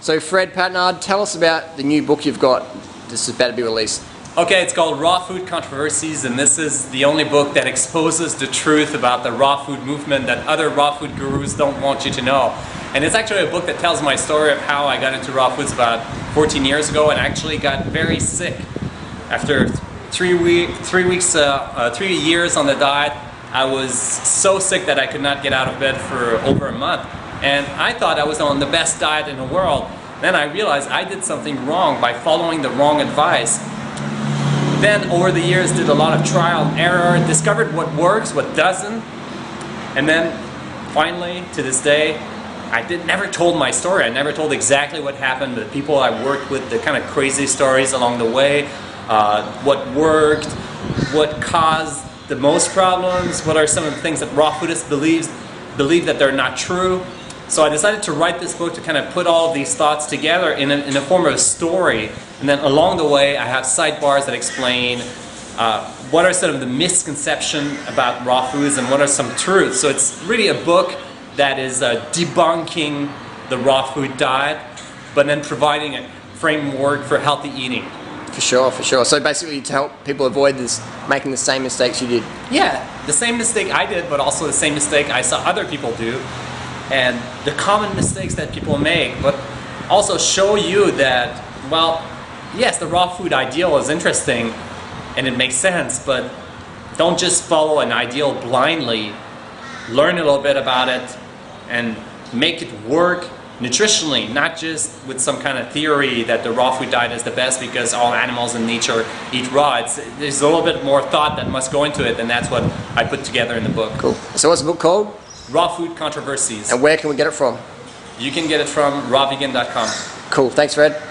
So Fred Patnard, tell us about the new book you've got. This is about to be released. Okay, it's called Raw Food Controversies, and this is the only book that exposes the truth about the raw food movement that other raw food gurus don't want you to know. And it's actually a book that tells my story of how I got into raw foods about 14 years ago and actually got very sick. After 3 years on the diet, I was so sick that I could not get out of bed for over a month. And I thought I was on the best diet in the world. Then I realized I did something wrong by following the wrong advice. Then over the years did a lot of trial and error, discovered what works, what doesn't, and then finally to this day I never told my story. I never told exactly what happened, but the people I worked with, the kind of crazy stories along the way, what worked, what caused the most problems, what are some of the things that raw foodists believe that they're not true. So I decided to write this book to kind of put all of these thoughts together in a form of a story. And then along the way, I have sidebars that explain what are some of the misconceptions about raw foods and what are some truths. So it's really a book that is debunking the raw food diet, but then providing a framework for healthy eating. For sure, for sure. So basically to help people avoid making the same mistakes you did. Yeah, the same mistake I did, but also the same mistake I saw other people do. And the common mistakes that people make, but also show you that, well, yes, the raw food ideal is interesting and it makes sense, but don't just follow an ideal blindly. Learn a little bit about it and make it work nutritionally, not just with some kind of theory that the raw food diet is the best because all animals in nature eat raw. There's a little bit more thought that must go into it, and that's what I put together in the book. Cool. So what's the book called? Raw Food Controversies. And where can we get it from? You can get it from rawvegan.com. Cool. Thanks, Fred.